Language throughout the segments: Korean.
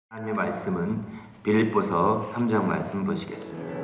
하나님의 말씀은 빌립보서 3장 말씀 보시겠습니다.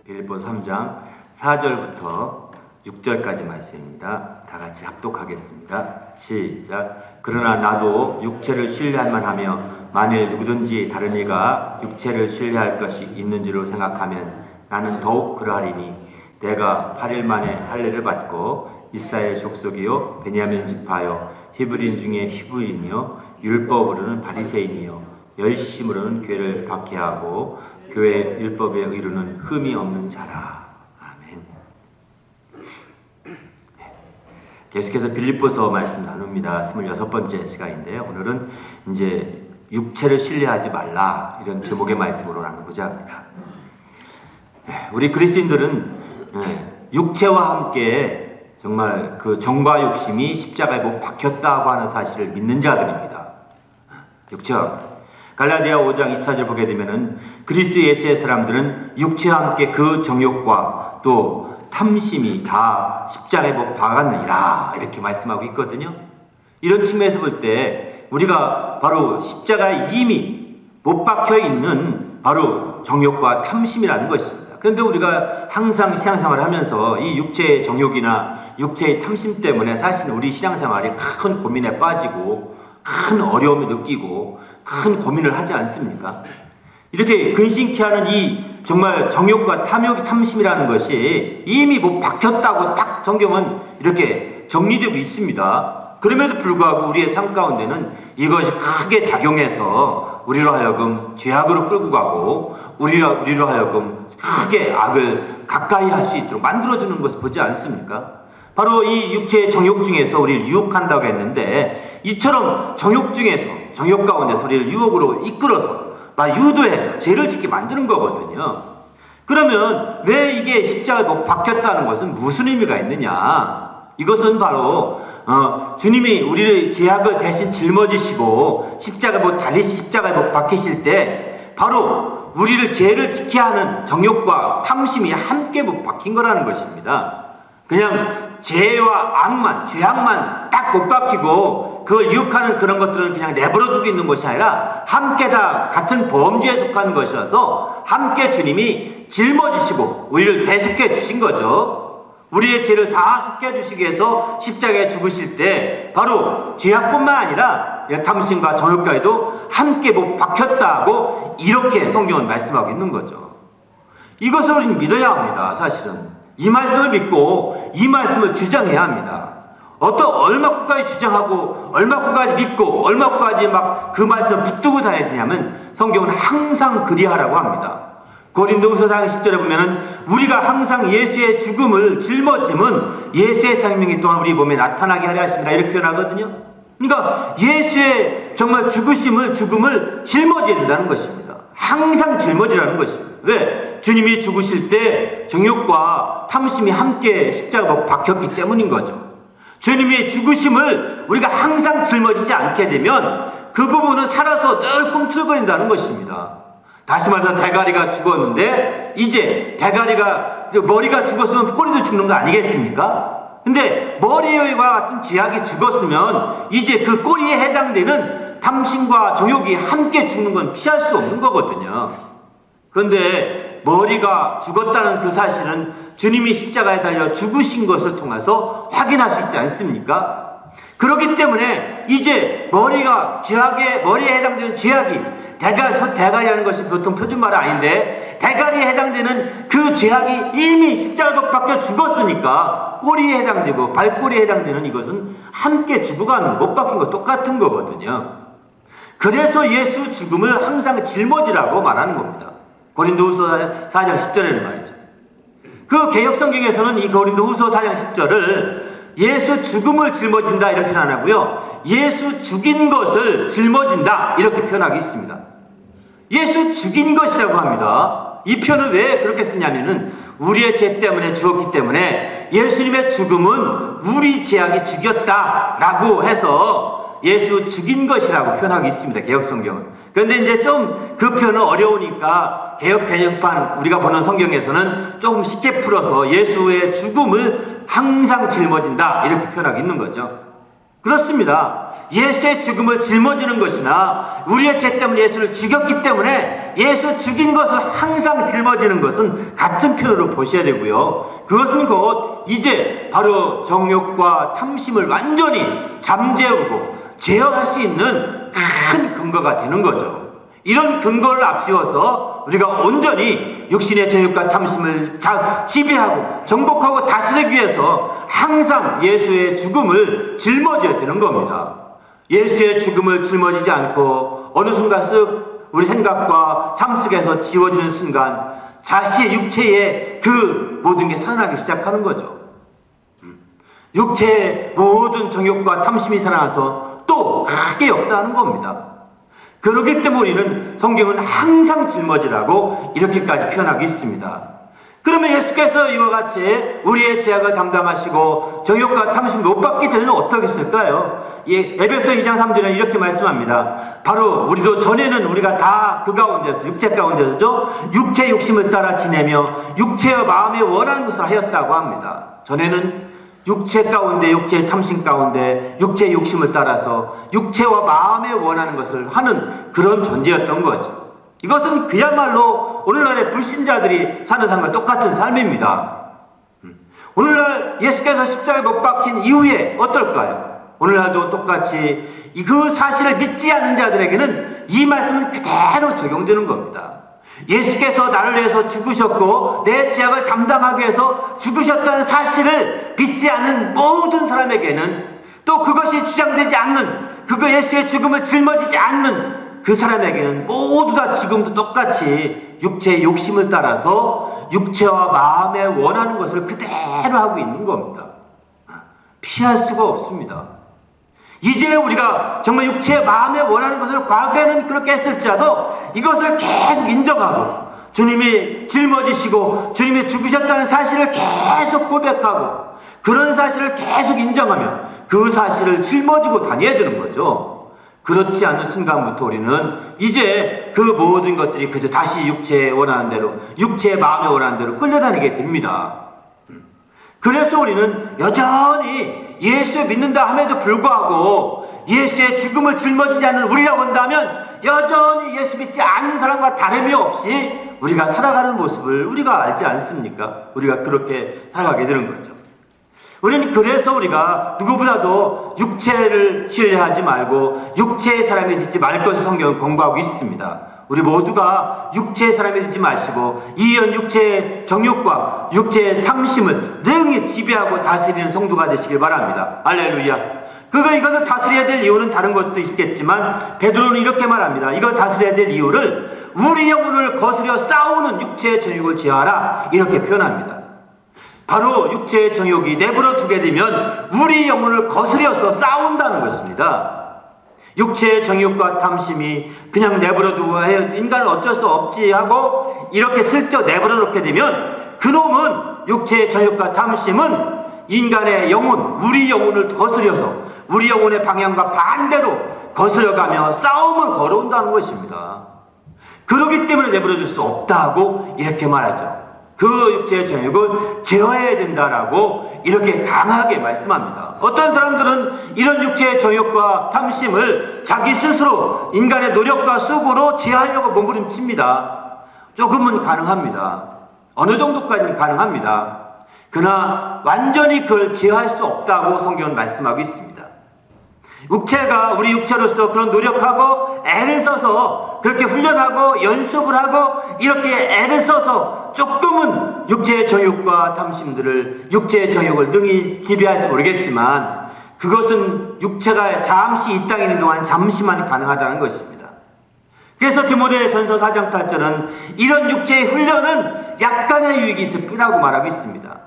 빌립보서 3장 4절부터 6절까지 말씀입니다. 다 같이 합독하겠습니다. 시작. 그러나 나도 육체를 신뢰할 만하며 만일 누구든지 다른 이가 육체를 신뢰할 것이 있는 줄로 생각하면 나는 더욱 그러하리니 내가 8일 만에 할례를 받고 이스라엘 족속이요 베냐민 지파요 히브리인 중에 히브리인이요 율법으로는 바리새인이요 열심으로는 교회를 박해하고 교회 율법에 이루는 흠이 없는 자라. 아멘. 계속해서 빌립보서 말씀 나눕니다. 26번째 시간인데요. 오늘은 이제 육체를 신뢰하지 말라 이런 제목의 말씀으로 나누고자 합니다. 우리 그리스도인들은 육체와 함께 정말 그 정과 욕심이 십자가에 못 박혔다고 하는 사실을 믿는 자들입니다. 육체와 갈라디아 5장 24절 보게 되면은 그리스도 예수의 사람들은 육체와 함께 그 정욕과 또 탐심이 다 십자가에 못 박았느니라 이렇게 말씀하고 있거든요. 이런 측면에서 볼 때 우리가 바로 십자가에 이미 못 박혀 있는 바로 정욕과 탐심이라는 것입니다. 그런데 우리가 항상 신앙생활을 하면서 이 육체의 정욕이나 육체의 탐심 때문에 사실 우리 신앙생활이 큰 고민에 빠지고 큰 어려움을 느끼고 큰 고민을 하지 않습니까? 이렇게 근심케 하는 이 정말 정욕과 탐심이라는 것이 이미 못 박혔다고 딱 성경은 이렇게 정리되고 있습니다. 그럼에도 불구하고 우리의 삶 가운데는 이것이 크게 작용해서 우리로 하여금 죄악으로 끌고 가고 우리로 하여금 크게 악을 가까이 할 수 있도록 만들어주는 것을 보지 않습니까? 바로 이 육체의 정욕 중에서 우리를 유혹한다고 했는데 이처럼 정욕 중에서 정욕 가운데서 우리를 유혹으로 이끌어서 유도해서 죄를 짓게 만드는 거거든요. 그러면 왜 이게 십자가에 못 박혔다는 것은 무슨 의미가 있느냐? 이것은 바로 주님이 우리의 죄악을 대신 짊어지시고 십자가에 못 박히실 때 바로 우리를 죄를 지켜야 하는 정욕과 탐심이 함께 못 박힌 거라는 것입니다. 그냥 죄와 죄악만 딱 못 박히고 그걸 유혹하는 그런 것들은 그냥 내버려 두고 있는 것이 아니라 함께 다 같은 범죄에 속하는 것이라서 함께 주님이 짊어지시고 우리를 대속해 주신 거죠. 우리의 죄를 다 속해 주시기 위해서 십자가에 죽으실 때 바로 죄악뿐만 아니라 탐심과 정욕까지도 함께 못 박혔다고 이렇게 성경은 말씀하고 있는 거죠. 이것을 우리는 믿어야 합니다. 사실은 이 말씀을 믿고 이 말씀을 주장해야 합니다. 얼마까지 주장하고 얼마까지 믿고 얼마까지 막 그 말씀을 붙들고 다녀야 되냐면 성경은 항상 그리하라고 합니다. 고린도후서 4장 10절에 보면은 우리가 항상 예수의 죽음을 짊어짐은 예수의 생명이 또한 우리 몸에 나타나게 하려 하십니다. 이렇게 표현하거든요. 그러니까 예수의 정말 죽음을 짊어져야 된다는 것입니다. 항상 짊어지라는 것입니다. 왜? 주님이 죽으실 때 정욕과 탐심이 함께 십자가에 박혔기 때문인 거죠. 주님이 죽으심을 우리가 항상 짊어지지 않게 되면 그 부분은 살아서 늘 꿈틀거린다는 것입니다. 다시 말해서 대가리가 죽었는데 이제 머리가 죽었으면 꼬리도 죽는 거 아니겠습니까? 근데 머리와 같은 죄악이 죽었으면 이제 그 꼬리에 해당되는 탐심과 정욕이 함께 죽는 건 피할 수 없는 거거든요. 그런데 머리가 죽었다는 그 사실은 주님이 십자가에 달려 죽으신 것을 통해서 확인할 수 있지 않습니까? 그렇기 때문에 이제 머리에 해당되는 죄악이 대가리라는 것이 보통 표준말은 아닌데 대가리에 해당되는 그 죄악이 이미 십자가에 박혀 죽었으니까 꼬리에 해당되고 발꼬리에 해당되는 이것은 함께 죽어가는 못 박힌 거 똑같은 거거든요. 그래서 예수 죽음을 항상 짊어지라고 말하는 겁니다. 고린도후서 4장 10절에는 말이죠. 그 개역성경에서는 이 고린도후서 4장 10절을 예수 죽음을 짊어진다 이렇게 안 하고요. 예수 죽인 것을 짊어진다 이렇게 표현하고 있습니다. 예수 죽인 것이라고 합니다. 이 표현을 왜 그렇게 쓰냐면은 우리의 죄 때문에 죽었기 때문에 예수님의 죽음은 우리 죄악이 죽였다라고 해서 예수 죽인 것이라고 표현하고 있습니다. 개혁성경은. 그런데 이제 좀 그 표현은 어려우니까 개혁 개혁판 우리가 보는 성경에서는 조금 쉽게 풀어서 예수의 죽음을 항상 짊어진다 이렇게 표현하고 있는 거죠. 그렇습니다. 예수의 죽음을 짊어지는 것이나 우리의 죄 때문에 예수를 죽였기 때문에 예수 죽인 것을 항상 짊어지는 것은 같은 표현으로 보셔야 되고요. 그것은 곧 이제 바로 정욕과 탐심을 완전히 잠재우고 제어할 수 있는 큰 근거가 되는 거죠. 이런 근거를 앞세워서 우리가 온전히 육신의 정욕과 탐심을 지배하고 정복하고 다스리기 위해서 항상 예수의 죽음을 짊어져야 되는 겁니다. 예수의 죽음을 짊어지지 않고 어느 순간 쓱 우리 생각과 삶 속에서 지워지는 순간 자신의 육체의 그 모든 게 살아나기 시작하는 거죠. 육체의 모든 정욕과 탐심이 살아나서 또 크게 역사하는 겁니다. 그렇기 때문에 우리는 성경은 항상 짊어지라고 이렇게까지 표현하고 있습니다. 그러면 예수께서 이와 같이 우리의 죄악을 담당하시고 정욕과 탐심 못 받기 전에는 어떻게 했을까요? 에베소 2장 3절에 이렇게 말씀합니다. 바로 우리도 전에는 우리가 다 그 가운데서 육체 가운데서죠. 육체 욕심을 따라 지내며 육체와 마음에 원하는 것을 하였다고 합니다. 전에는 육체 가운데 육체의 탐심 가운데 육체의 욕심을 따라서 육체와 마음에 원하는 것을 하는 그런 존재였던 거죠. 이것은 그야말로 오늘날의 불신자들이 사는 삶과 똑같은 삶입니다. 오늘날 예수께서 십자가에 못 박힌 이후에 어떨까요? 오늘날도 똑같이 그 사실을 믿지 않는 자들에게는 이 말씀은 그대로 적용되는 겁니다. 예수께서 나를 위해서 죽으셨고 내 죄악을 담당하기 위해서 죽으셨다는 사실을 믿지 않는 모든 사람에게는 또 그것이 주장되지 않는 그거 예수의 죽음을 짊어지지 않는 그 사람에게는 모두 다 지금도 똑같이 육체의 욕심을 따라서 육체와 마음에 원하는 것을 그대로 하고 있는 겁니다. 피할 수가 없습니다. 이제 우리가 정말 육체의 마음에 원하는 것을 과거에는 그렇게 했을지라도 이것을 계속 인정하고 주님이 짊어지시고 주님이 죽으셨다는 사실을 계속 고백하고 그런 사실을 계속 인정하며 그 사실을 짊어지고 다녀야 되는 거죠. 그렇지 않은 순간부터 우리는 이제 그 모든 것들이 그저 다시 육체에 원하는 대로 육체의 마음에 원하는 대로 끌려다니게 됩니다. 그래서 우리는 여전히 예수 믿는다 함에도 불구하고 예수의 죽음을 짊어지지 않는 우리라고 한다면 여전히 예수 믿지 않는 사람과 다름이 없이 우리가 살아가는 모습을 우리가 알지 않습니까? 우리가 그렇게 살아가게 되는 거죠. 우리는 그래서 우리가 누구보다도 육체를 신뢰하지 말고 육체의 사람이 되지 말 것을 성경을 공부하고 있습니다. 우리 모두가 육체의 사람이 되지 마시고 이런 육체의 정욕과 육체의 탐심을 능히 지배하고 다스리는 성도가 되시길 바랍니다. 할렐루야. 이것을 다스려야 될 이유는 다른 것도 있겠지만 베드로는 이렇게 말합니다. 이걸 다스려야 될 이유를 우리 영혼을 거스려 싸우는 육체의 정욕을 제어하라 이렇게 표현합니다. 바로 육체의 정욕이 내버려 두게 되면 우리 영혼을 거스려서 싸운다는 것입니다. 육체의 정욕과 탐심이 그냥 내버려 두고 인간은 어쩔 수 없지 하고 이렇게 슬쩍 내버려 놓게 되면 그놈은 육체의 정욕과 탐심은 인간의 영혼, 우리 영혼을 거스려서 우리 영혼의 방향과 반대로 거스려가며 싸움을 걸어온다는 것입니다. 그렇기 때문에 내버려 둘 수 없다고 이렇게 말하죠. 그 육체의 정욕을 제어해야 된다라고 이렇게 강하게 말씀합니다. 어떤 사람들은 이런 육체의 정욕과 탐심을 자기 스스로 인간의 노력과 수고로 제어하려고 몸부림칩니다. 조금은 가능합니다. 어느 정도까지는 가능합니다. 그러나 완전히 그걸 제어할 수 없다고 성경은 말씀하고 있습니다. 육체가 우리 육체로서 그런 노력하고 애를 써서 그렇게 훈련하고 연습을 하고 이렇게 애를 써서 조금은 육체의 정욕과 탐심들을 육체의 정욕을 능히 지배할지 모르겠지만 그것은 육체가 잠시 이 땅에 있는 동안 잠시만 가능하다는 것입니다. 그래서 디모데전서 4장 8절은 이런 육체의 훈련은 약간의 유익이 있을 뿐이라고 말하고 있습니다.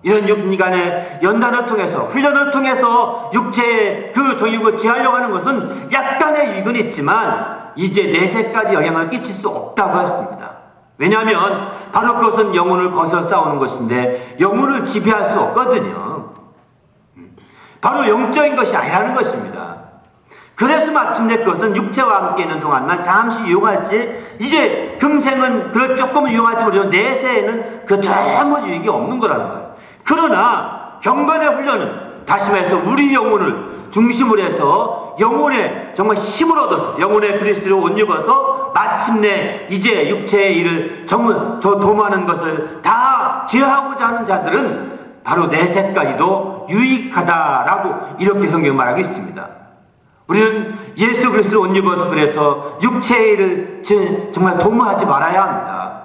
이런 인간의 연단을 통해서 훈련을 통해서 육체의 그 정욕을 제하려고 하는 것은 약간의 유익은 있지만 이제 내세까지 영향을 끼칠 수 없다고 했습니다. 왜냐하면 바로 그것은 영혼을 거슬러 싸우는 것인데 영혼을 지배할 수 없거든요. 바로 영적인 것이 아니라는 것입니다. 그래서 마침내 그것은 육체와 함께 있는 동안만 잠시 유용할지, 이제 금생은 그걸 조금은 유용할지 모르지만 내세에는 그 도무지 유익이 없는 거라는 거예요. 그러나 경건의 훈련은 다시 말해서 우리 영혼을 중심으로 해서 영혼에 정말 힘을 얻어서 영혼의 그리스도로 옷 입어서 마침내 이제 육체의 일을 정말 더 도모하는 것을 다 제어하고자 하는 자들은 바로 내세까지도 유익하다라고 이렇게 성경이 말하고 있습니다. 우리는 예수 그리스도로 옷 입어서 그래서 육체의 일을 정말 도모하지 말아야 합니다.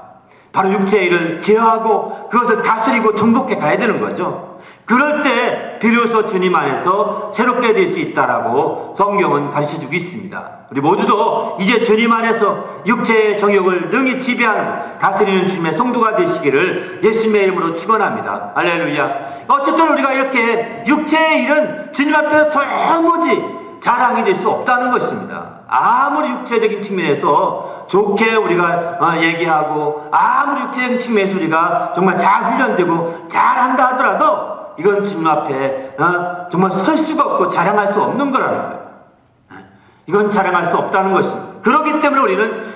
바로 육체의 일을 제어하고 그것을 다스리고 정복해 가야 되는 거죠. 그럴 때 비로소 주님 안에서 새롭게 될 수 있다라고 성경은 가르쳐주고 있습니다. 우리 모두도 이제 주님 안에서 육체의 정욕을 능히 지배하는 다스리는 주님의 성도가 되시기를 예수님의 이름으로 축원합니다. 할렐루야. 어쨌든 우리가 이렇게 육체의 일은 주님 앞에서 도무지 자랑이 될 수 없다는 것입니다. 아무리 육체적인 측면에서 좋게 우리가 얘기하고 아무리 육체적인 측면에서 우리가 정말 잘 훈련되고 잘한다 하더라도 이건 주님 앞에 정말 설 수가 없고 자랑할 수 없는 거라는 거예요. 이건 자랑할 수 없다는 것입니다. 그렇기 때문에 우리는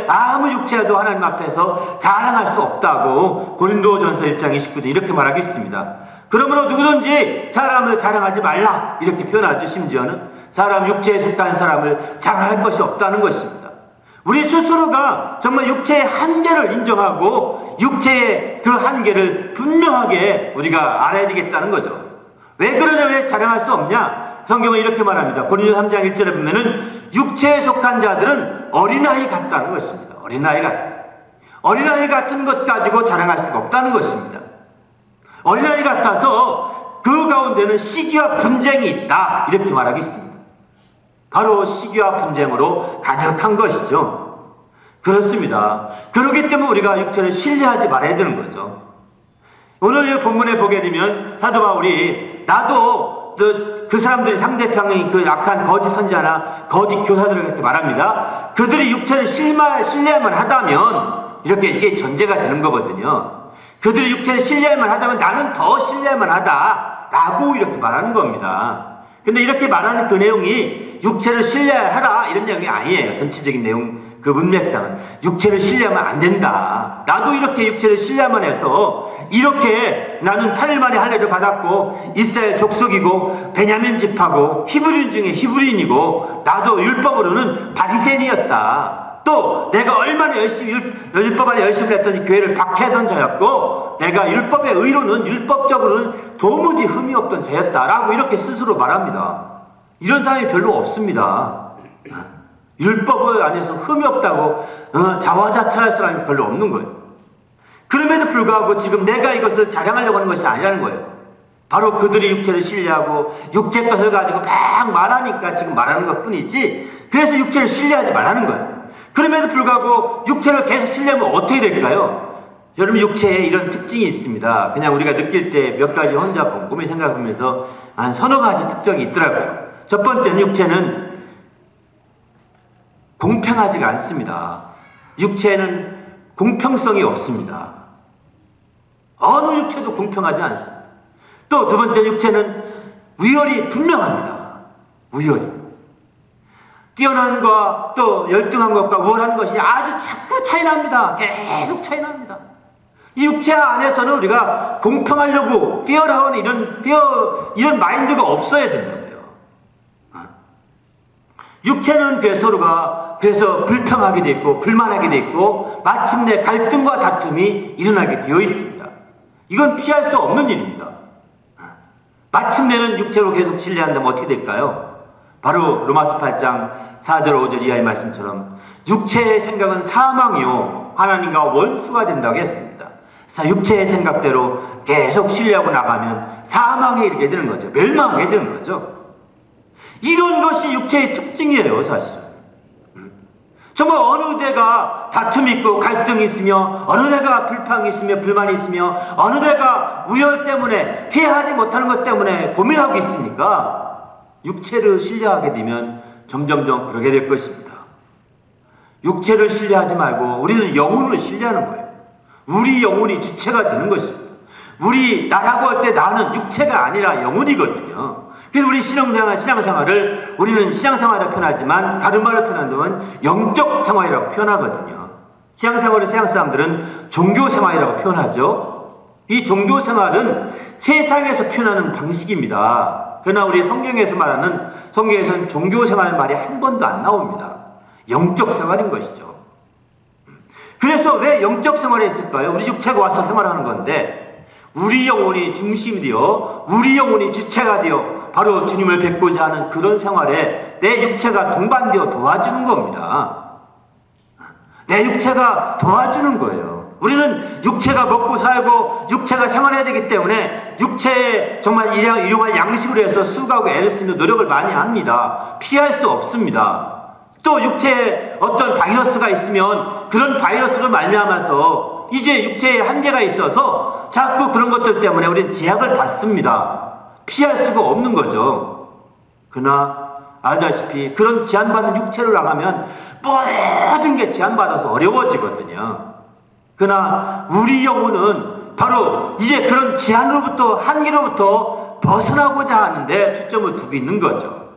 아무 육체도 하나님 앞에서 자랑할 수 없다고 고린도전서 1장 29절 이렇게 말하고 있습니다. 그러므로 누구든지 사람을 자랑하지 말라 이렇게 표현하죠. 심지어는 사람 육체에 속한 사람을 자랑할 것이 없다는 것입니다. 우리 스스로가 정말 육체의 한계를 인정하고 육체의 그 한계를 분명하게 우리가 알아야 되겠다는 거죠. 왜 그러냐, 왜 자랑할 수 없냐? 성경은 이렇게 말합니다. 고린도 3장 1절에 보면은 육체에 속한 자들은 어린아이 같다는 것입니다. 어린아이 같은 것 가지고 자랑할 수가 없다는 것입니다. 어린아이 같아서 그 가운데는 시기와 분쟁이 있다 이렇게 말하고 있습니다. 바로 시기와 분쟁으로 가득한 것이죠. 그렇습니다. 그렇기 때문에 우리가 육체를 신뢰하지 말아야 되는 거죠. 오늘 이 본문에 보게 되면 사도 바울이 나도 그 사람들이 상대방이 그 약한 거짓 선지자나 거짓 교사들을 이렇게 말합니다. 그들이 육체를 신뢰할만 하다면 이렇게 이게 전제가 되는 거거든요. 그들이 육체를 신뢰할만 하다면 나는 더 신뢰할만 하다라고 이렇게 말하는 겁니다. 근데 이렇게 말하는 그 내용이 육체를 신뢰하라 이런 내용이 아니에요. 전체적인 내용 그 문맥상은 육체를 신뢰하면 안 된다. 나도 이렇게 육체를 신뢰만 해서 이렇게 나는 8일 만에 할례를 받았고 이스라엘 족속이고 베냐민 집하고 히브리인 중에 히브리인이고 나도 율법으로는 바리새인이었다. 또 내가 얼마나 열심히 율법 안에 열심히 했더니 교회를 박해하던 자였고 내가 율법의 의로는 율법적으로는 도무지 흠이 없던 자였다라고 이렇게 스스로 말합니다. 이런 사람이 별로 없습니다. 율법 안에서 흠이 없다고 자화자찬할 사람이 별로 없는 거예요. 그럼에도 불구하고 지금 내가 이것을 자랑하려고 하는 것이 아니라는 거예요. 바로 그들이 육체를 신뢰하고 육체 것을 가지고 막 말하니까 지금 말하는 것 뿐이지 그래서 육체를 신뢰하지 말라는 거예요. 그럼에도 불구하고 육체를 계속 신뢰하면 어떻게 될까요? 여러분 육체에 이런 특징이 있습니다. 그냥 우리가 느낄 때 몇 가지 혼자 곰곰이 생각하면서 한 서너 가지 특징이 있더라고요. 첫 번째는 육체는 공평하지가 않습니다. 육체에는 공평성이 없습니다. 어느 육체도 공평하지 않습니다. 또 두 번째 육체는 우열이 분명합니다. 우열이. 뛰어난 것과 또 열등한 것과 우월한 것이 아주 자꾸 차이 납니다. 계속 차이 납니다. 이 육체 안에서는 우리가 공평하려고 피어라운 이런 마인드가 없어야 된다고요. 육체는 서로가 그래서 불평하게 돼 있고 불만하게 돼 있고 마침내 갈등과 다툼이 일어나게 되어 있습니다. 이건 피할 수 없는 일입니다. 마침내는 육체로 계속 신뢰한다면 어떻게 될까요? 바로 로마서 8장 4절 5절 이하의 말씀처럼 육체의 생각은 사망이요 하나님과 원수가 된다고 했습니다. 육체의 생각대로 계속 신뢰하고 나가면 사망에 이르게 되는 거죠. 멸망하게 되는 거죠. 이런 것이 육체의 특징이에요, 사실은. 정말 어느 데가 다툼이 있고 갈등이 있으며 어느 데가 불평이 있으며 불만이 있으며 어느 데가 우열 때문에 피하지 못하는 것 때문에 고민하고 있으니까 육체를 신뢰하게 되면 점점점 그러게 될 것입니다. 육체를 신뢰하지 말고 우리는 영혼을 신뢰하는 거예요. 우리 영혼이 주체가 되는 것입니다. 나라고 할 때 나는 육체가 아니라 영혼이거든요. 그래서 우리 신앙생활을 우리는 신앙생활이라고 표현하지만 다른 말로 표현한다면 영적 생활이라고 표현하거든요. 신앙생활을 서양 사람들은 종교생활이라고 표현하죠. 이 종교생활은 세상에서 표현하는 방식입니다. 그러나 우리 성경에서는 종교생활의 말이 한 번도 안 나옵니다. 영적 생활인 것이죠. 그래서 왜 영적 생활을 했을까요? 우리 육체가 와서 생활하는 건데 우리 영혼이 중심이 되어 우리 영혼이 주체가 되어 바로 주님을 뵙고자 하는 그런 생활에 내 육체가 동반되어 도와주는 겁니다. 내 육체가 도와주는 거예요. 우리는 육체가 먹고 살고 육체가 생활해야 되기 때문에 육체에 정말 일용할 양식으로 해서 수고하고 애를 쓰는 노력을 많이 합니다. 피할 수 없습니다. 또 육체에 어떤 바이러스가 있으면 그런 바이러스를 말미암아서 이제 육체에 한계가 있어서 자꾸 그런 것들 때문에 우리는 제약을 받습니다. 피할 수가 없는 거죠. 그러나 알다시피 그런 제한받는 육체를 나가면 모든 게 제한받아서 어려워지거든요. 그러나 우리 영혼은 바로 이제 그런 제한으로부터 한계로부터 벗어나고자 하는데 초점을 두고 있는 거죠.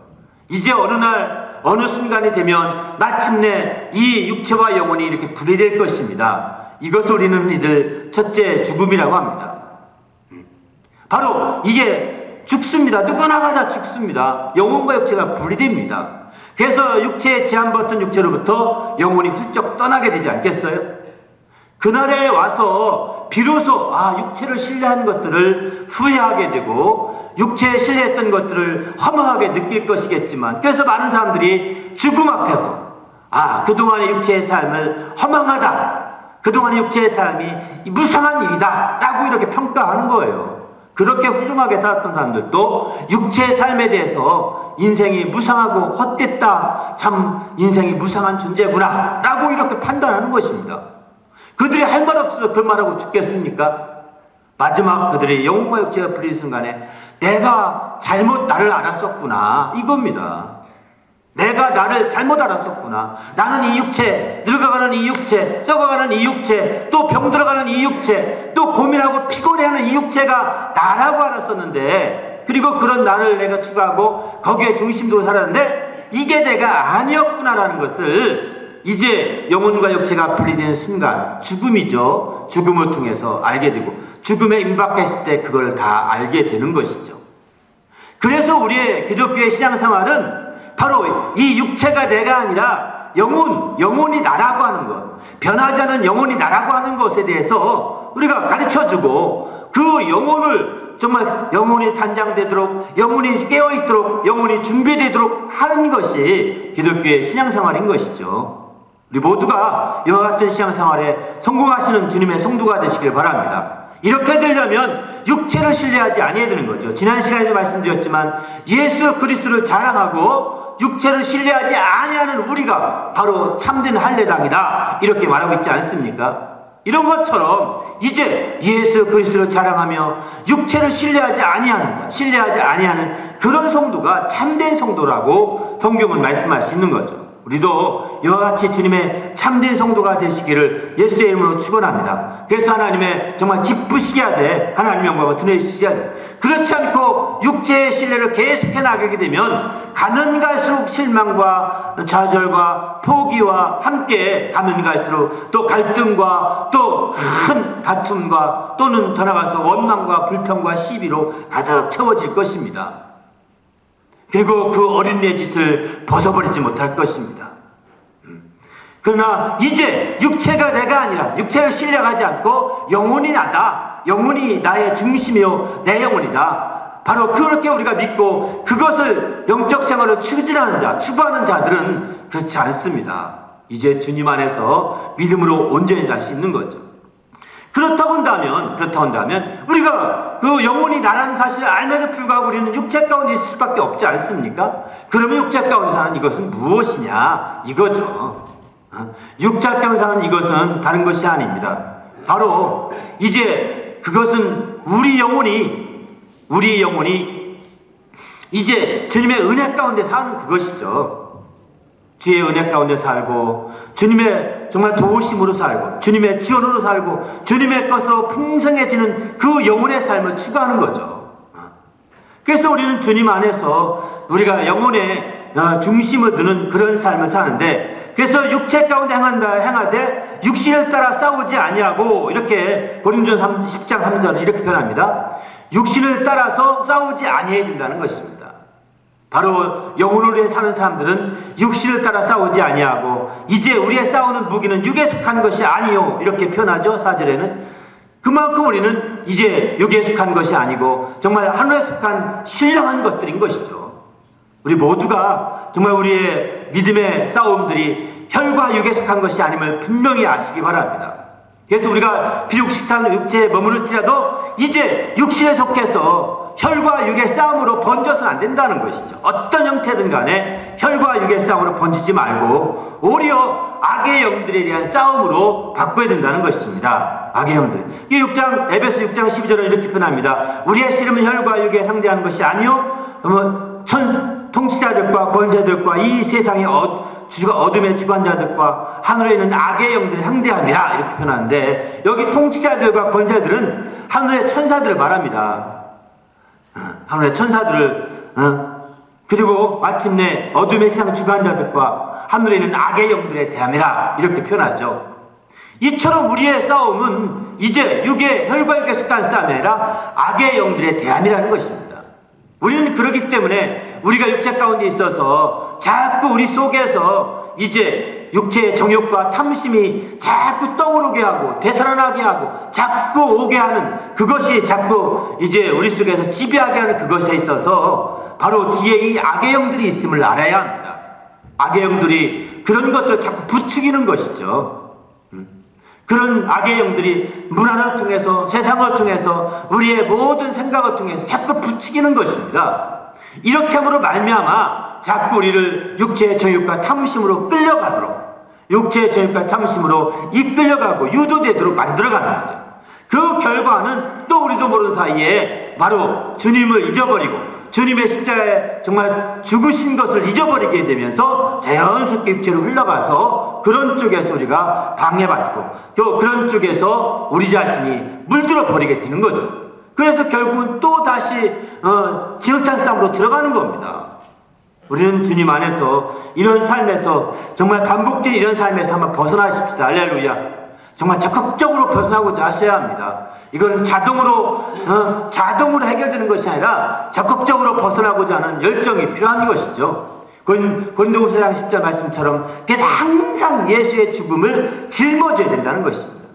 이제 어느 순간이 되면 마침내 이 육체와 영혼이 이렇게 분리될 것입니다. 이것을 우리는 흔히들 첫째 죽음이라고 합니다. 바로 이게 죽습니다. 누구나가 다 죽습니다. 영혼과 육체가 분리됩니다. 그래서 육체에 제한받던 육체로부터 영혼이 훌쩍 떠나게 되지 않겠어요? 그날에 와서 비로소 육체를 신뢰한 것들을 후회하게 되고 육체에 신뢰했던 것들을 허무하게 느낄 것이겠지만, 그래서 많은 사람들이 죽음 앞에서 그동안의 육체의 삶을 허망하다, 그동안의 육체의 삶이 무상한 일이다 라고 이렇게 평가하는 거예요. 그렇게 훌륭하게 살았던 사람들도 육체의 삶에 대해서 인생이 무상하고 헛됐다, 참 인생이 무상한 존재구나 라고 이렇게 판단하는 것입니다. 그들이 할 말 없어서 그 말하고 죽겠습니까? 마지막 그들의 영혼과 육체가 분리된 순간에 내가 잘못 나를 알았었구나 이겁니다. 내가 나를 잘못 알았었구나. 나는 이 육체, 늙어가는 이 육체, 썩어가는 이 육체, 또 병들어가는 이 육체, 또 고민하고 피곤해하는 이 육체가 나라고 알았었는데, 그리고 그런 나를 내가 추구하고 거기에 중심으로 살았는데 이게 내가 아니었구나라는 것을 이제 영혼과 육체가 분리되는 순간, 죽음이죠. 죽음을 통해서 알게 되고 죽음에 임박했을 때 그걸 다 알게 되는 것이죠. 그래서 우리의 기독교의 신앙생활은 바로 이 육체가 내가 아니라 영혼이 나라고 하는 것, 변하지 않은 영혼이 나라고 하는 것에 대해서 우리가 가르쳐주고, 그 영혼을 정말 영혼이 단장되도록, 영혼이 깨어있도록, 영혼이 준비되도록 하는 것이 기독교의 신앙생활인 것이죠. 우리 모두가 이와 같은 신앙생활에 성공하시는 주님의 성도가 되시길 바랍니다. 이렇게 되려면 육체를 신뢰하지 아니해야 되는 거죠. 지난 시간에도 말씀드렸지만 예수 그리스도를 자랑하고 육체를 신뢰하지 아니하는 우리가 바로 참된 할례당이다 이렇게 말하고 있지 않습니까? 이런 것처럼 이제 예수 그리스도를 자랑하며 육체를 신뢰하지 아니하는 그런 성도가 참된 성도라고 성경은 말씀할 수 있는 거죠. 우리도 이와 같이 주님의 참된 성도가 되시기를 예수의 이름으로 축원합니다. 그래서 하나님의 정말 기쁘시게 하되 하나님의 영광을 드러내시게 하되, 그렇지 않고 육체의 신뢰를 계속해 나가게 되면 가는 갈수록 실망과 좌절과 포기와 함께 가는 갈수록 또 갈등과 또 큰 다툼과 또는 더 나아가서 원망과 불평과 시비로 가득 채워질 것입니다. 그리고 그 어린애 짓을 벗어버리지 못할 것입니다. 그러나 이제 육체가 내가 아니라, 육체를 신뢰하지 않고 영혼이 나다, 영혼이 나의 중심이요 내 영혼이다, 바로 그렇게 우리가 믿고 그것을 영적 생활을 추구하는 자들은 그렇지 않습니다. 이제 주님 안에서 믿음으로 온전히 살 수 있는 거죠. 그렇다고 한다면 우리가 그 영혼이 나라는 사실을 알면서 불구하고 우리는 육체 가운데 있을 수밖에 없지 않습니까? 그러면 육체 가운데 사는 이것은 무엇이냐 이거죠. 육체 가운데 사는 이것은 다른 것이 아닙니다. 바로 이제 그것은 우리 영혼이 이제 주님의 은혜 가운데 사는 그것이죠. 주의 은혜 가운데 살고 주님의 정말 도우심으로 살고 주님의 지원으로 살고 주님의 것으로 풍성해지는 그 영혼의 삶을 추구하는 거죠. 그래서 우리는 주님 안에서 우리가 영혼의 중심을 두는 그런 삶을 사는데, 그래서 육체 가운데 행하되 육신을 따라 싸우지 아니하고, 이렇게 고린도전서 10장 3절은 이렇게 표현합니다. 육신을 따라서 싸우지 아니해야 된다는 것입니다. 바로 영혼을 위해 사는 사람들은 육신을 따라 싸우지 아니하고, 이제 우리의 싸우는 무기는 육에 속한 것이 아니요, 이렇게 표현하죠. 4절에는 그만큼 우리는 이제 육에 속한 것이 아니고 정말 하늘에 속한 신령한 것들인 것이죠. 우리 모두가 정말 우리의 믿음의 싸움들이 혈과 육에 속한 것이 아님을 분명히 아시기 바랍니다. 그래서 우리가 비록 식탐 육체에 머무를지라도 이제 육신에 속해서 혈과 육의 싸움으로 번져서는 안 된다는 것이죠. 어떤 형태든 간에 혈과 육의 싸움으로 번지지 말고 오히려 악의 영들에 대한 싸움으로 바꿔야 된다는 것입니다. 악의 영들. 이 에베소 6장 12절은 이렇게 표현합니다. 우리의 씨름은 혈과 육에 상대하는 것이 아니요 통치자들과 권세들과 이 세상의 어둠의 주관자들과 하늘에 있는 악의 영들을 상대함이라, 이렇게 표현하는데, 여기 통치자들과 권세들은 하늘의 천사들을 말합니다. 하늘의 천사들을, 그리고 마침내 어둠의 세상 주관자들과 하늘에 있는 악의 영들에 대함이라, 이렇게 표현하죠. 이처럼 우리의 싸움은 이제 혈과 육에 속한 싸움이 아니라 악의 영들에 대함이라는 것입니다. 우리는 그렇기 때문에 우리가 육체 가운데 있어서 자꾸 우리 속에서 이제 육체의 정욕과 탐심이 자꾸 떠오르게 하고 되살아나게 하고 자꾸 오게 하는, 그것이 자꾸 이제 우리 속에서 지배하게 하는 그것에 있어서 바로 뒤에 이 악의 영들이 있음을 알아야 합니다. 악의 영들이 그런 것들을 자꾸 부추기는 것이죠. 그런 악의 영들이 문화를 통해서, 세상을 통해서, 우리의 모든 생각을 통해서 자꾸 부추기는 것입니다. 이렇게 함으로 말미암아 자꾸 우리를 육체의 정욕과 탐심으로 끌려가도록, 육체의 정욕과 탐심으로 이끌려가고 유도되도록 만들어가는 거죠. 그 결과는 또 우리도 모르는 사이에 바로 주님을 잊어버리고 주님의 십자가에 정말 죽으신 것을 잊어버리게 되면서 자연스럽게 육체로 흘러가서 그런 쪽에서 우리가 방해받고 또 그런 쪽에서 우리 자신이 물들어 버리게 되는 거죠. 그래서 결국은 또 다시 진흙탕 싸움으로 들어가는 겁니다. 우리는 주님 안에서 이런 삶에서 정말 반복된 이런 삶에서 한번 벗어나십시다. 할렐루야. 정말 적극적으로 벗어나고자 하셔야 합니다. 이건 자동으로 해결되는 것이 아니라 적극적으로 벗어나고자 하는 열정이 필요한 것이죠. 고린도후서 4장 10절 말씀처럼 그래서 항상 예수의 죽음을 짊어져야 된다는 것입니다.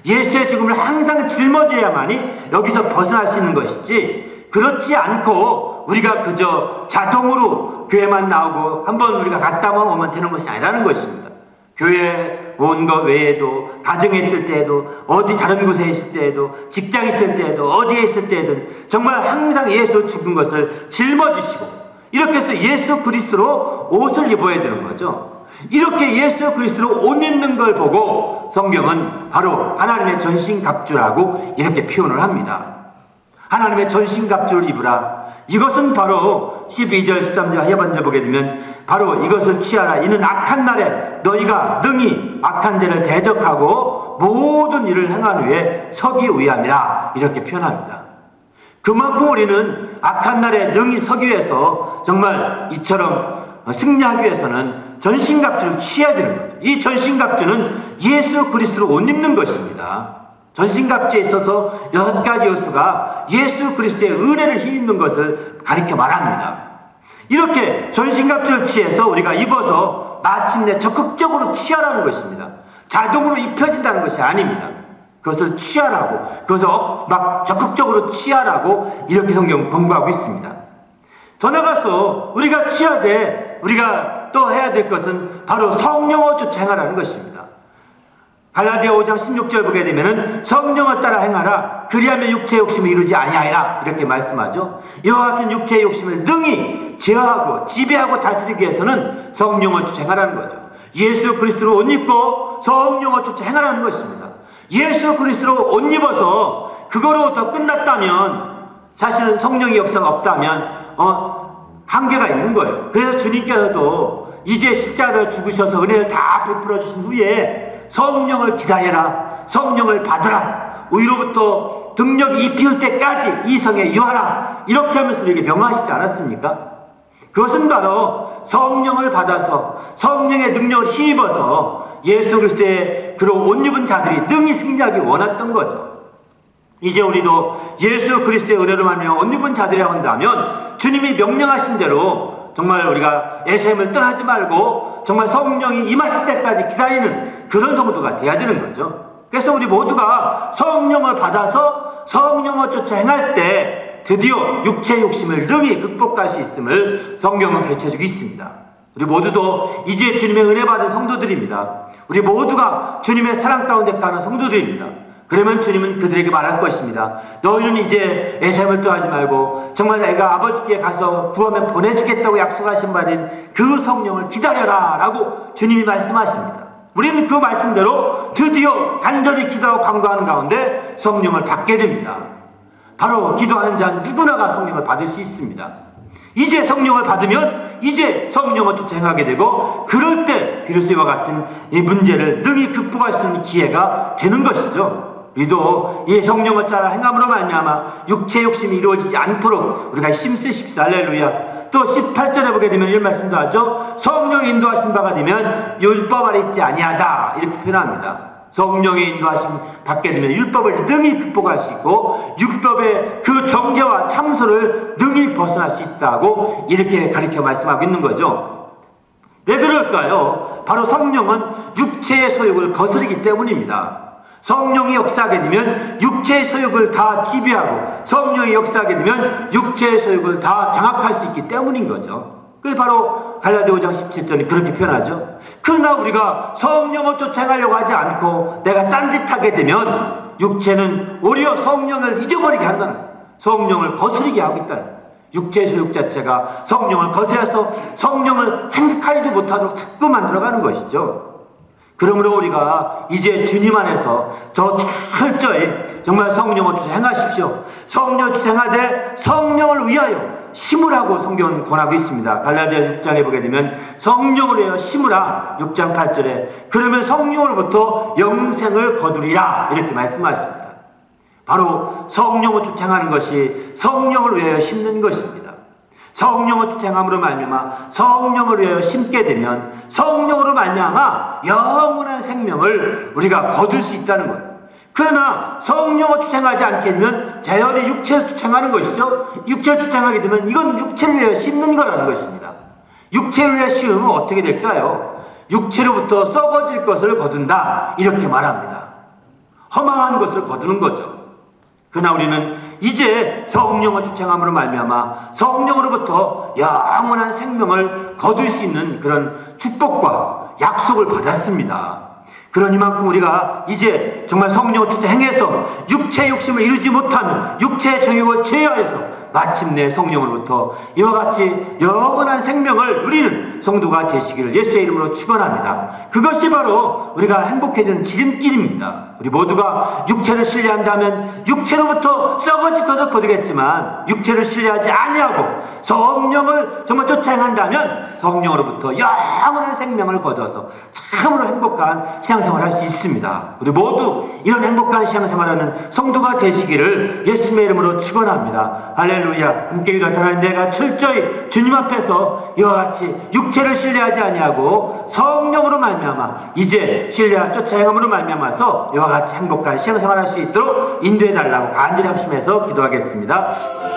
예수의 죽음을 항상 짊어져야만이 여기서 벗어날 수 있는 것이지, 그렇지 않고 우리가 그저 자동으로 교회만 나오고 한번 우리가 갔다만 오면 되는 것이 아니라는 것입니다. 교회 온 것 외에도, 가정에 있을 때에도, 어디 다른 곳에 있을 때에도, 직장에 있을 때에도, 어디에 있을 때든 정말 항상 예수 죽은 것을 짊어지시고, 이렇게 해서 예수 그리스도로 옷을 입어야 되는 거죠. 이렇게 예수 그리스도로 옷 입는 걸 보고 성경은 바로 하나님의 전신갑주라고 이렇게 표현을 합니다. 하나님의 전신갑주를 입으라. 이것은 바로 12절 13절 하반절 보게 되면 바로 이것을 취하라. 이는 악한 날에 너희가 능히 악한 죄를 대적하고 모든 일을 행한 후에 서기 위함이라, 이렇게 표현합니다. 그만큼 우리는 악한 날에 능히 서기 위해서 정말 이처럼 승리하기 위해서는 전신갑주를 취해야 되는 거예요. 이 전신갑주는 예수 그리스도로 옷 입는 것입니다. 전신갑주에 있어서 6가지 요소가 예수 그리스도의 은혜를 힘입는 것을 가리켜 말합니다. 이렇게 전신갑주를 취해서 우리가 입어서 마침내 적극적으로 취하라는 것입니다. 자동으로 입혀진다는 것이 아닙니다. 그것을 취하라고, 그것을 막 적극적으로 취하라고 이렇게 성경 권고하고 있습니다. 더 나가서 우리가 취하되 우리가 또 해야 될 것은 바로 성령을 쫓아 행하라는 것입니다. 갈라디아 5장 16절 보게 되면은 성령을 따라 행하라. 그리하면 육체의 욕심을 이루지 아니하리라, 이렇게 말씀하죠. 이와 같은 육체의 욕심을 능히 제어하고 지배하고 다스리기 위해서는 성령을 쫓아 행하라는 거죠. 예수 그리스도로 옷 입고 성령을 쫓아 행하라는 것입니다. 예수 그리스도로 옷 입어서 그거로 더 끝났다면, 사실은 성령의 역사가 없다면 한계가 있는 거예요. 그래서 주님께서도 이제 십자가를 죽으셔서 은혜를 다 베풀어 주신 후에 성령을 기다려라, 성령을 받으라, 위로부터 능력이 입힐 때까지 이 성에 유하라 이렇게 하면서 우리에게 명하시지 않았습니까? 그것은 바로 성령을 받아서 성령의 능력을 힘입어서 예수 그리스도의 그런 옷 입은 자들이 능히 승리하기 원했던 거죠. 이제 우리도 예수 그리스도의 은혜로 말미암아 옷 입은 자들이라 한다면 주님이 명령하신 대로 정말 우리가 예수님을 떠나지 말고 정말 성령이 임하실 때까지 기다리는 그런 성도가 돼야 되는 거죠. 그래서 우리 모두가 성령을 받아서 성령을 쫓아 행할 때 드디어 육체의 욕심을 능히 극복할 수 있음을 성경은 가르쳐주고 있습니다. 우리 모두도 이제 주님의 은혜 받은 성도들입니다. 우리 모두가 주님의 사랑 가운데 가는 성도들입니다. 그러면 주님은 그들에게 말할 것입니다. 너희는 이제 예수님을 떠나지 말고 정말 내가 아버지께 가서 구하면 보내주겠다고 약속하신 바인 그 성령을 기다려라 라고 주님이 말씀하십니다. 우리는 그 말씀대로 드디어 간절히 기도하고 간구하는 가운데 성령을 받게 됩니다. 바로 기도하는 자 누구나가 성령을 받을 수 있습니다. 이제 성령을 받으면 이제 성령을 쫓아 행하게 되고 그럴 때 비로소 이와 같은 이 문제를 능히 극복할 수 있는 기회가 되는 것이죠. 우리도 이 성령을 따라 행함으로 말미암아 육체의 욕심이 이루어지지 않도록 우리가 힘쓰십시오. 할렐루야. 또 18절에 보게 되면 이런 말씀도 하죠. 성령이 인도하신 바가 되면 율법 아래 있지 아니하다 이렇게 표현합니다. 성령의 인도하심 받게 되면 율법을 능히 극복할 수 있고 율법의 그 정죄와 참소를 능히 벗어날 수 있다고 이렇게 가르쳐 말씀하고 있는 거죠. 왜 그럴까요? 바로 성령은 육체의 소욕을 거스르기 때문입니다. 성령이 역사하게 되면 육체의 소욕을 다 지배하고 성령이 역사하게 되면 육체의 소욕을 다 장악할 수 있기 때문인 거죠. 그게 바로 갈라디아 5장 17절이 그렇게 표현하죠. 그러나 우리가 성령을 쫓아가려고 하지 않고 내가 딴짓하게 되면 육체는 오히려 성령을 잊어버리게 한다는 거예요. 성령을 거스르게 하고 있다는 거예요. 육체의 소욕 자체가 성령을 거스려서 성령을 생각하지도 못하도록 자꾸 만들어가는 것이죠. 그러므로 우리가 이제 주님 안에서 더 철저히 정말 성령을 주사 행하십시오. 성령을 주사 행하되 성령을 위하여 심으라고 성경은 권하고 있습니다. 갈라디아 6장에 보게 되면 성령을 위하여 심으라 6장 8절에 그러면 성령으로부터 영생을 거두리라 이렇게 말씀하십니다. 바로 성령을 주사 행하는 것이 성령을 위하여 심는 것입니다. 성령을 쫓아함으로 말미암아 성령을 위하여 심게 되면 성령으로 말미암아 영원한 생명을 우리가 거둘 수 있다는 거예요. 그러나 성령을 쫓아하지 않게 되면 자연히 육체를 쫓아하는 것이죠. 육체를 쫓아하게 되면 이건 육체를 위하여 심는 거라는 것입니다. 육체를 위하여 심으면 어떻게 될까요? 육체로부터 썩어질 것을 거둔다 이렇게 말합니다. 허망한 것을 거두는 거죠. 그러나 우리는 이제 성령을 쫓아함으로 말미암아 성령으로부터 영원한 생명을 거둘 수 있는 그런 축복과 약속을 받았습니다. 그러니만큼 우리가 이제 정말 성령을 쫓아 행해서 육체의 욕심을 이루지 못하면 육체의 정욕을 제어해서 마침내 성령으로부터 이와 같이 영원한 생명을 누리는 성도가 되시기를 예수의 이름으로 축원합니다. 그것이 바로 우리가 행복해지는 지름길입니다. 우리 모두가 육체를 신뢰한다면 육체로부터 썩어질 것을 거두겠지만 육체를 신뢰하지 아니하고 성령을 정말 쫓아 행한다면 성령으로부터 영원한 생명을 거둬서 참으로 행복한 신앙생활을 할 수 있습니다. 우리 모두 이런 행복한 신앙생활하는 성도가 되시기를 예수님의 이름으로 축원합니다. 할렐루야. 함께 기도할 하나님 내가 철저히 주님 앞에서 이와 같이 육체를 신뢰하지 아니하고 성령으로 말미암아 이제 신뢰와 쫓아 행함으로 말미암아서 이와 같이 행복한 신앙생활을 할 수 있도록 인도해 달라고 간절히 합심해서 기도하겠습니다.